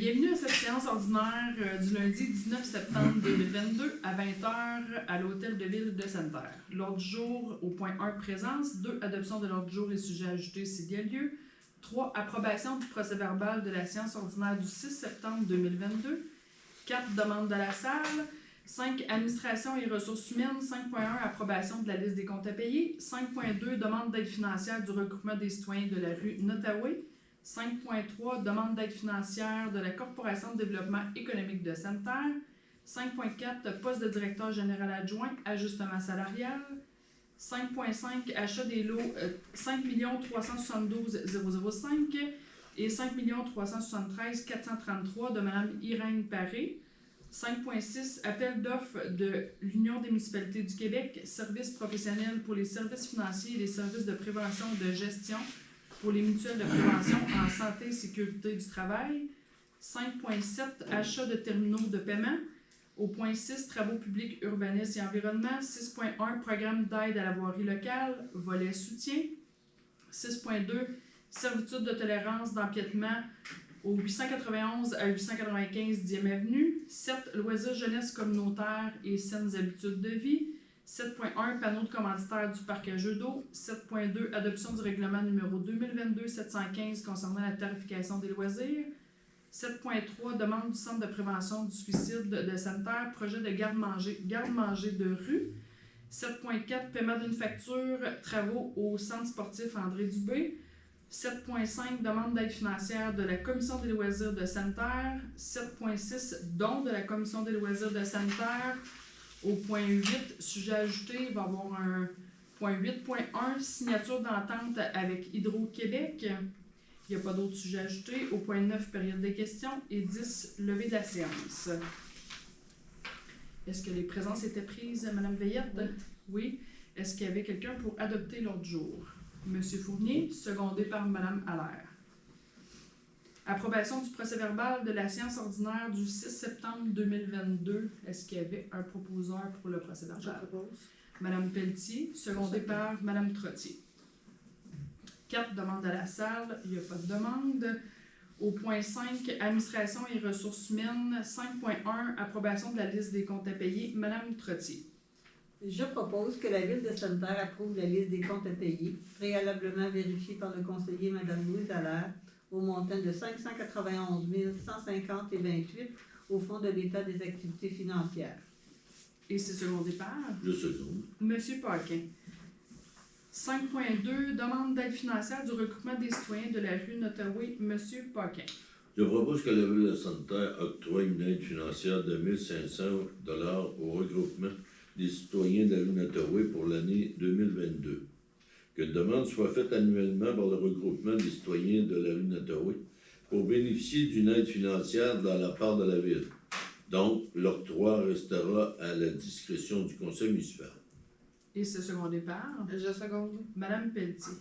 Bienvenue à cette séance ordinaire du lundi 19 septembre 2022 à 20h à l'Hôtel de Ville de Sainte-Terre. L'ordre du jour au point 1, présence. 2, adoption de l'ordre du jour et sujets ajoutés s'il y a lieu. 3, approbation du procès-verbal de la séance ordinaire du 6 septembre 2022. 4, demande de la salle. 5, administration et ressources humaines. 5.1, approbation de la liste des comptes à payer. 5.2, demande d'aide financière du regroupement des citoyens de la rue Nottaway. 5.3, demande d'aide financière de la Corporation de développement économique de Sainte-Terre. 5.4, poste de directeur général adjoint, ajustement salarial. 5.5, achat des lots 5 372 005 et 5 373 433 de Mme Irène Paré. 5.6, appel d'offres de l'Union des municipalités du Québec, services professionnels pour les services financiers et les services de prévention et de gestion pour les mutuelles de prévention en santé et sécurité du travail. 5.7, achat de terminaux de paiement. Au point 6, travaux publics, urbanisme et environnement. 6.1, programme d'aide à la voirie locale, volet soutien. 6.2, servitude de tolérance d'empiètement au 891 à 895 10e Avenue. 7, loisirs jeunesse communautaire et saines habitudes de vie. 7.1, panneau de commanditaire du parc à jeux d'eau. 7.2, adoption du règlement numéro 2022-715 concernant la tarification des loisirs. 7.3, demande du Centre de prévention du suicide de Sainte-Terre, projet de garde-manger de rue. 7.4, paiement d'une facture, travaux au Centre sportif André Dubé. 7.5, demande d'aide financière de la Commission des loisirs de Sainte-Terre. 7.6, don de la Commission des loisirs de Sainte-Terre. Au point 8, sujet ajouté, il va y avoir un point 8.1, signature d'entente avec Hydro-Québec. Il n'y a pas d'autres sujets ajoutés. Au point 9, période des questions. Et 10, levée de la séance. Est-ce que les présences étaient prises, Mme Veillette? Oui. Est-ce qu'il y avait quelqu'un pour adopter l'ordre du jour? M. Fournier, secondé par Mme Allaire. Approbation du procès-verbal de la séance ordinaire du 6 septembre 2022. Est-ce qu'il y avait un proposeur pour le procès-verbal? Je propose. Mme Pelletier, secondée par Mme Trottier. 4, demande à la salle. Il n'y a pas de demande. Au point 5, administration et ressources humaines. 5.1, approbation de la liste des comptes à payer. Mme Trottier. Je propose que la Ville de Sainte-Terre approuve la liste des comptes à payer, préalablement vérifiée par le conseiller Mme Louise Allaire, au montant de 591 150 et 28 au Fonds de l'État des activités financières. Et c'est secondé par? Je seconde. M. Paquin. 5.2, demande d'aide financière du regroupement des citoyens de la rue Nottaway. M. Paquin. Je propose que la Ville de Sainte-Terre octroie une aide financière de 1 500 $ au regroupement des citoyens de la rue Nottaway pour l'année 2022. Que une demande soit faite annuellement par le regroupement des citoyens de la rue Nottaway pour bénéficier d'une aide financière de la part de la Ville. Donc, l'octroi restera à la discrétion du conseil municipal. Et c'est secondé par? Je seconde. Mme Pelletier.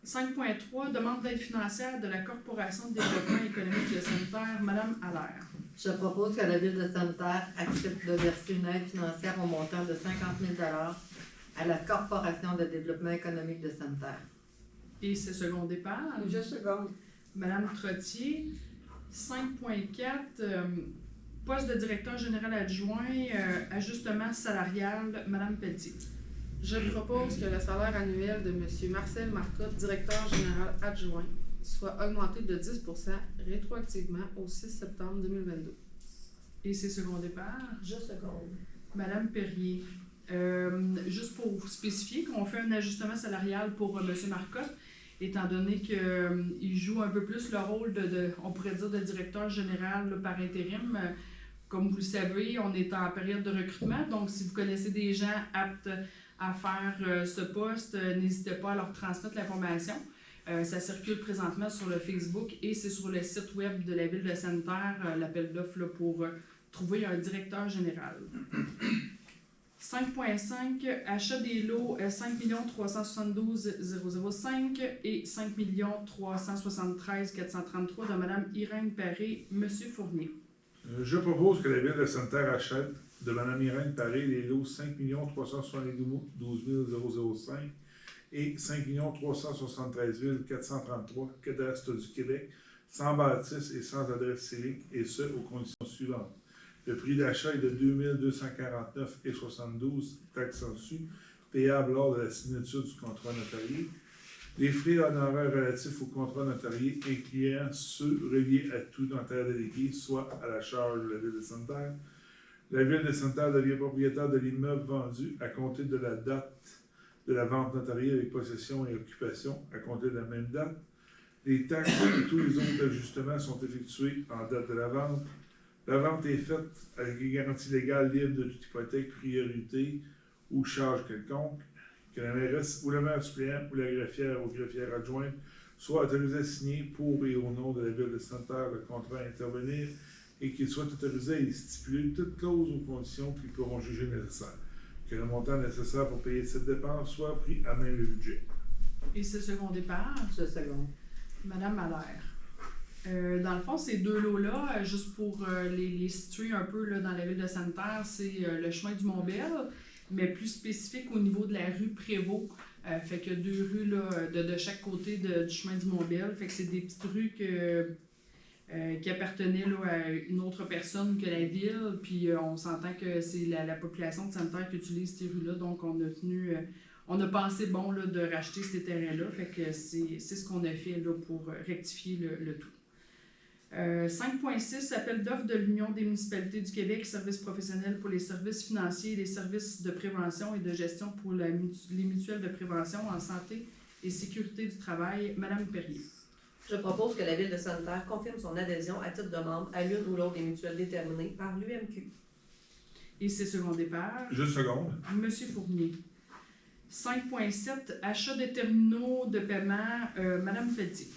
5.3, demande d'aide financière de la Corporation de développement économique de Sainte-Terre. Mme Allaire. Je propose que la Ville de Sainte-Terre accepte de verser une aide financière au montant de 50 000 $ à la Corporation de développement économique de Sainte-Terre. Et c'est secondé par? Je seconde. Mme Trottier. 5.4, poste de directeur général adjoint, ajustement salarial. Mme Pelletier. Je propose que le salaire annuel de M. Marcel Marcotte, directeur général adjoint, soit augmenté de 10 % rétroactivement au 6 septembre 2022. Et c'est secondé par? Je seconde. Mme Perrier. Juste pour spécifier qu'on fait un ajustement salarial pour M. Marcotte, étant donné qu'il joue un peu plus le rôle on pourrait dire, de directeur général là, par intérim. Comme vous le savez, on est en période de recrutement, donc si vous connaissez des gens aptes à faire ce poste, n'hésitez pas à leur transmettre l'information. Ça circule présentement sur le Facebook et c'est sur le site web de la Ville de Sainte-Terre, l'appel d'offres pour trouver un directeur général. 5.5, achat des lots 5 372 005 et 5 373 433 de Mme Irène Paré. M. Fournier. Je propose que la Ville de Sainte-Terre achète de Mme Irène Paré les lots 5 372 005 et 5 373 433 cadastre du Québec, sans bâtisse et sans adresse civique, et ce, aux conditions suivantes. Le prix d'achat est de 2249,72 taxes sensu, payable lors de la signature du contrat notarié. Les frais honoraires relatifs au contrat notarié incluant ceux reliés à tout notaire délégué, soit à la charge de la Ville de Sainte-Terre. La Ville de Sainte-Terre devient propriétaire de l'immeuble vendu à compter de la date de la vente notariée avec possession et occupation à compter de la même date. Les taxes et tous les autres ajustements sont effectués en date de la vente. La vente est faite avec les garanties légales libres de toute hypothèque, priorité ou charge quelconque. Que la mairesse ou le maire suppléant ou la greffière ou greffière adjointe soit autorisé à signer pour et au nom de la Ville de Sainte-Terre le contrat à intervenir et qu'il soit autorisé à y stipuler toutes clauses ou conditions qu'ils pourront juger nécessaires. Que le montant nécessaire pour payer cette dépense soit pris à même le budget. Et ce second départ, Je seconde. Madame Allaire. Dans le fond, ces deux lots-là, juste pour les situer un peu là, dans la ville de Sainte-Terre, c'est le chemin du Mont-Bel, mais plus spécifique au niveau de la rue Prévost. Fait que 2 rues là, de chaque côté du chemin du Mont-Bel. Fait que c'est des petites rues qui appartenaient là, à une autre personne que la ville. Puis on s'entend que c'est la population de Sainte-Terre qui utilise ces rues-là. Donc on a pensé bon là, de racheter ces terrains-là. Fait que c'est ce qu'on a fait là, pour rectifier le tout. 5.6, appel d'offres de l'Union des municipalités du Québec, services professionnels pour les services financiers et les services de prévention et de gestion pour les mutuelles de prévention en santé et sécurité du travail. Madame Perrier. Je propose que la Ville de Sainte-Terre confirme son adhésion à titre de membre à l'une ou l'autre des mutuelles déterminées par l'UMQ. Et c'est second départ. Je seconde. Monsieur Fournier. 5.7, achat des terminaux de paiement. Madame Pelletier.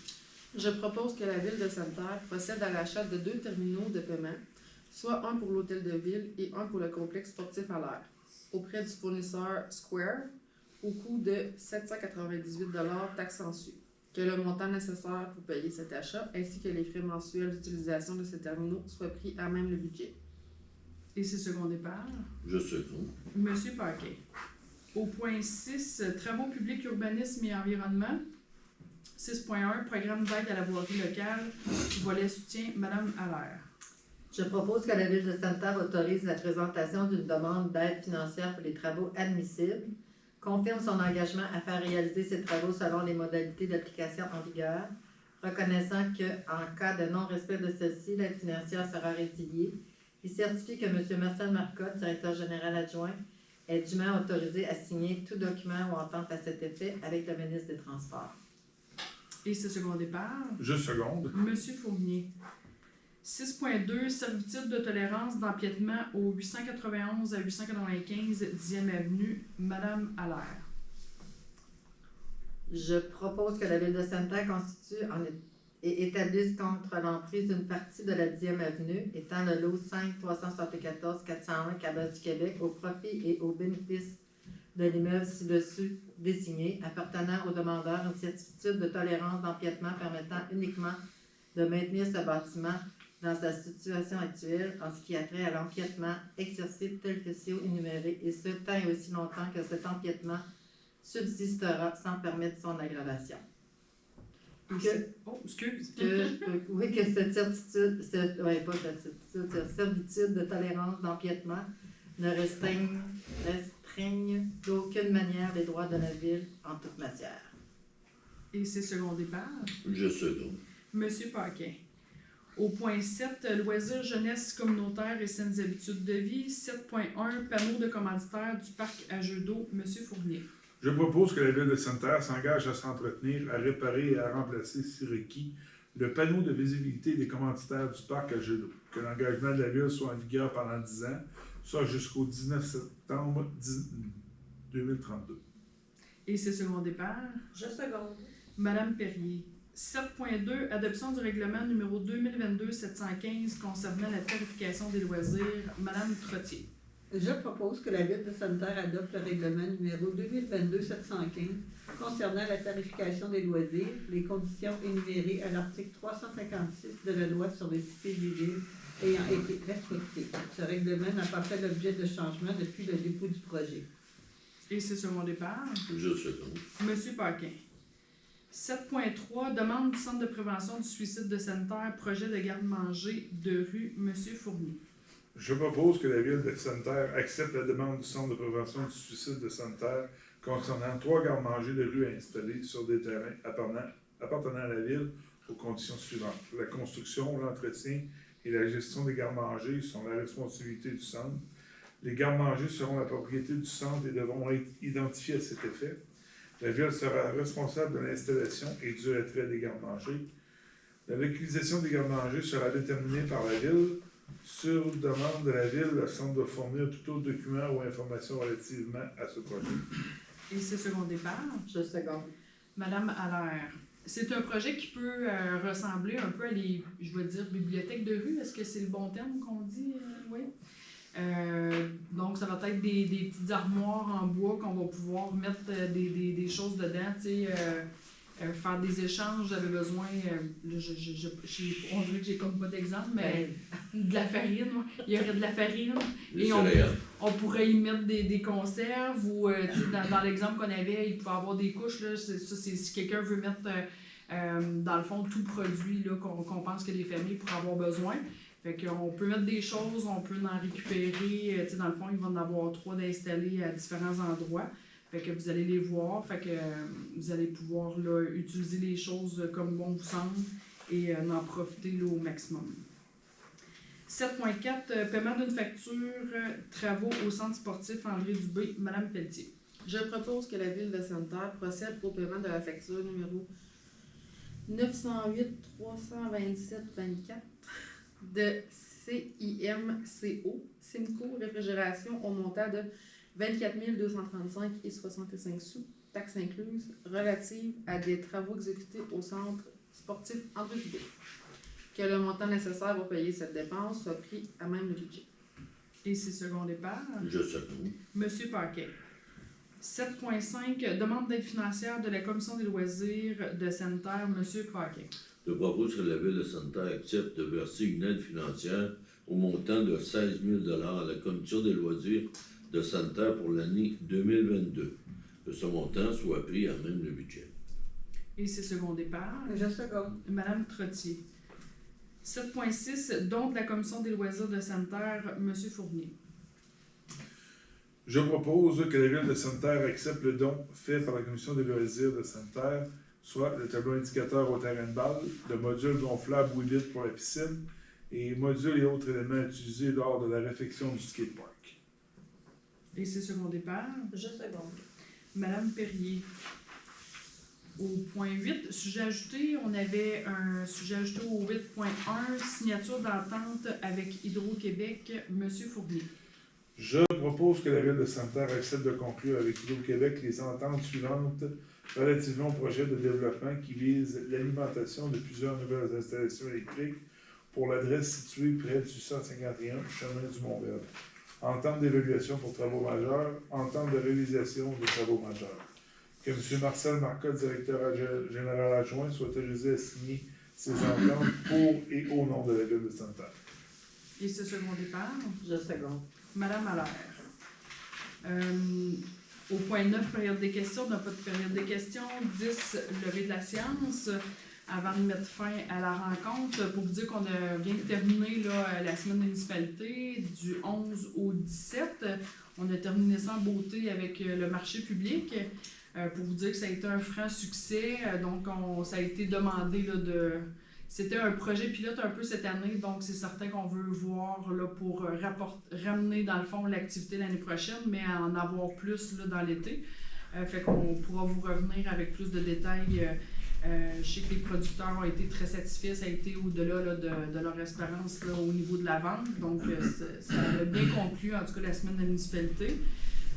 Je propose que la Ville de Sainte-Terre procède à l'achat de 2 terminaux de paiement, soit un pour l'hôtel de ville et un pour le complexe sportif à l'air, auprès du fournisseur Square, au coût de 798 taxes sensu. Que le montant nécessaire pour payer cet achat, ainsi que les frais mensuels d'utilisation de ces terminaux, soient pris à même le budget. Et c'est second départ. Je seconde. Monsieur Paquet. Au point 6, travaux publics, urbanisme et environnement. 6.1, programme d'aide à la voirie locale, volet soutien, Madame Allaire. Je propose que la Ville de Sainte-Terre autorise la présentation d'une demande d'aide financière pour les travaux admissibles, confirme son engagement à faire réaliser ces travaux selon les modalités d'application en vigueur, reconnaissant qu'en cas de non-respect de celle-ci, l'aide financière sera résiliée, et certifie que M. Marcel Marcotte, directeur général adjoint, est dûment autorisé à signer tout document ou entente à cet effet avec le ministre des Transports. Et ce second départ. Je seconde. Monsieur Fournier. 6.2, servitude de tolérance d'empiètement au 891 à 895 10e avenue, Madame Allaire. Je propose que la Ville de Sainte-Terre constitue et établisse contre l'emprise d'une partie de la 10e avenue, étant le lot 5 374 401 Cabas du Québec, au profit et au bénéfice de l'immeuble ci-dessus désigné, appartenant au demandeur une certitude de tolérance d'empiètement permettant uniquement de maintenir ce bâtiment dans sa situation actuelle en ce qui a trait à l'empiètement exercé tel que ci-haut énuméré, et ce tant et aussi longtemps que cet empiètement subsistera sans permettre son aggravation. Oui, que cette certitude, cette servitude de tolérance d'empiètement ne restreigne d'aucune manière les droits de la Ville en toute matière. Et c'est second départ. Je seconde. Monsieur Paquet. Au point 7, loisirs, jeunesse communautaire et saines habitudes de vie. 7.1, panneau de commanditaire du parc à jeux d'eau. Monsieur Fournier. Je propose que la Ville de Sainte-Terre s'engage à s'entretenir, à réparer et à remplacer, si requis, le panneau de visibilité des commanditaires du parc à jeux d'eau. Que l'engagement de la Ville soit en vigueur pendant 10 ans, soit jusqu'au 19 septembre 2032. Et c'est second départ. Je seconde. Madame Perrier. 7.2, adoption du règlement numéro 2022-715 concernant la tarification des loisirs. Madame Trottier. Je propose que la Ville de Sainte-Terre adopte le règlement numéro 2022-715 concernant la tarification des loisirs, les conditions énumérées à l'article 356 de la loi sur les cités des villes ayant été respectées. Ce règlement n'a pas fait l'objet de changement depuis le dépôt du projet. Et c'est second départ. Je seconde. Monsieur Paquin. 7.3, demande du Centre de prévention du suicide de sanitaire, projet de garde-manger de rue, M. Fournier. Je propose que la ville de Sainte-Terre accepte la demande du Centre de prévention du suicide de Sainte-Terre concernant 3 gardes-manger de rue installés sur des terrains appartenant à la ville aux conditions suivantes. La construction, l'entretien et la gestion des gardes-manger sont la responsabilité du centre. Les gardes-manger seront la propriété du centre et devront être identifiés à cet effet. La ville sera responsable de l'installation et du retrait des gardes-manger. La localisation des gardes-manger sera déterminée par la ville. Sur demande de la ville, le centre doit fournir tout autre document ou information relativement à ce projet. Et c'est second départ. Je seconde. Madame Allaire. C'est un projet qui peut ressembler un peu à les, je vais dire, bibliothèques de rue. Est-ce que c'est le bon terme qu'on dit? Oui. Donc, ça va être des petites armoires en bois qu'on va pouvoir mettre des choses dedans, tu sais, faire des échanges. J'avais besoin, on dirait que j'ai comme pas d'exemple, mais de la farine. Il y aurait de la farine. Les Et céréales. on pourrait y mettre des conserves ou, tu sais, dans l'exemple qu'on avait, il pouvait avoir des couches. Là, si quelqu'un veut mettre, dans le fond, tout produit là, qu'on pense que les familles pourraient avoir besoin. Fait qu'on peut mettre des choses, on peut en récupérer. Tu sais, dans le fond, il va en avoir 3 d'installés à différents endroits. Fait que vous allez les voir. Fait que vous allez pouvoir là, utiliser les choses comme bon vous semble et en profiter là, au maximum. 7.4, paiement d'une facture, travaux au centre sportif André Dubé, Madame Pelletier. Je propose que la ville de Sainte-Terre procède au paiement de la facture numéro 908 327 24 de CIMCO, Simco Réfrigération au montant de 24 235 et 65 sous, taxes incluses, relatives à des travaux exécutés au centre sportif André Dubé. Que le montant nécessaire pour payer cette dépense soit pris à même le budget. Et c'est second départ. Je seconde. Monsieur Paquet. 7.5, demande d'aide financière de la Commission des loisirs de Sainte-Terre, Monsieur Paquet. Je propose que la ville de Sainte-Terre accepte de verser une aide financière au montant de 16 000 à la Commission des loisirs de Sainte-Terre pour l'année 2022. Que ce montant soit pris à même le budget. Et c'est second départ. Je seconde. Madame Trottier. 7.6, don de la Commission des loisirs de Sainte-Terre, Monsieur Fournier. Je propose que la ville de Sainte-Terre accepte le don fait par la Commission des loisirs de Sainte-Terre, soit le tableau indicateur au terrain de balle, le module gonflable ou vide pour la piscine, et modules et autres éléments utilisés lors de la réfection du skatepark. Et c'est second départ. Je seconde. Madame Perrier. Au point 8, sujet ajouté, on avait un sujet ajouté au 8.1, signature d'entente avec Hydro-Québec, Monsieur Fournier. Je propose que la ville de Sainte-Terre accepte de conclure avec Hydro-Québec les ententes suivantes relativement au projet de développement qui vise l'alimentation de plusieurs nouvelles installations électriques pour l'adresse située près du 151 chemin du Mont-Vert. Entente d'évaluation pour travaux majeurs, entente de réalisation de travaux majeurs. Que M. Marcel Marcotte, directeur général adjoint, soit autorisé à signer ces ententes pour et au nom de la ville de Sainte-Terre. Et ce second départ. Je seconde. Madame Allaire. Au point 9, période des questions, on n'a pas de période des questions. 10, levée de la séance. Avant de mettre fin à la rencontre, pour vous dire qu'on vient de terminer là, la semaine de municipalité du 11 au 17. On a terminé ça en beauté avec le marché public. Pour vous dire que ça a été un franc succès. Donc, ça a été demandé là, C'était un projet pilote un peu cette année, donc c'est certain qu'on veut voir là, pour ramener dans le fond l'activité l'année prochaine, mais en avoir plus là, dans l'été. Fait qu'on pourra vous revenir avec plus de détails. Je sais que les producteurs ont été très satisfaits, ça a été au-delà là, de leur espérance là, au niveau de la vente. Donc ça a bien conclu, en tout cas la semaine de la municipalité.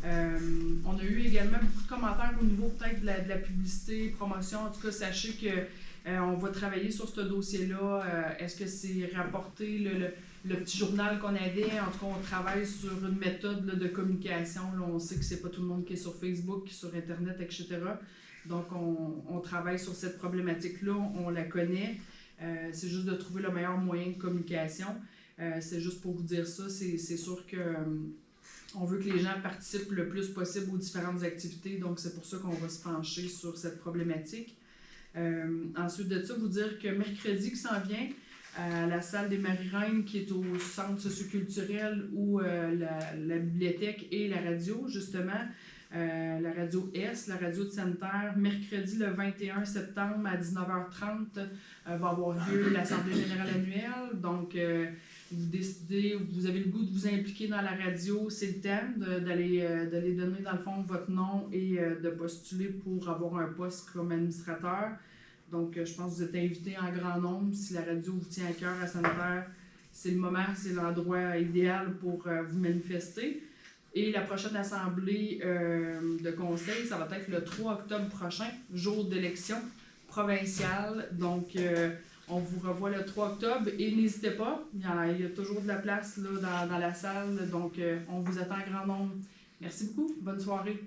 On a eu également beaucoup de commentaires au niveau peut-être de la publicité, promotion. En tout cas, sachez que on va travailler sur ce dossier-là. Est-ce que c'est rapporté le petit journal qu'on avait? En tout cas, on travaille sur une méthode là, de communication. Là, on sait que c'est pas tout le monde qui est sur Facebook, sur Internet, etc. Donc, on travaille sur cette problématique-là. On la connaît. C'est juste de trouver le meilleur moyen de communication. C'est juste pour vous dire ça. C'est sûr que on veut que les gens participent le plus possible aux différentes activités. Donc, c'est pour ça qu'on va se pencher sur cette problématique. Ensuite de ça, vous dire que mercredi qui s'en vient, à la salle des Marie-Reines, qui est au centre socioculturel, où la bibliothèque et la radio, justement, la radio S, la radio de Sainte-Terre, mercredi le 21 septembre à 19h30 va avoir lieu l'Assemblée générale annuelle. Donc, vous décidez, vous avez le goût de vous impliquer dans la radio, c'est le thème, d'aller donner dans le fond votre nom et de postuler pour avoir un poste comme administrateur. Donc, je pense que vous êtes invités en grand nombre. Si la radio vous tient à cœur à Sainte-Terre, c'est le moment, c'est l'endroit idéal pour vous manifester. Et la prochaine assemblée de conseil, ça va être le 3 octobre prochain, jour d'élection provinciale. Donc, on vous revoit le 3 octobre et n'hésitez pas, il y a toujours de la place là, dans la salle. Donc, on vous attend en grand nombre. Merci beaucoup. Bonne soirée.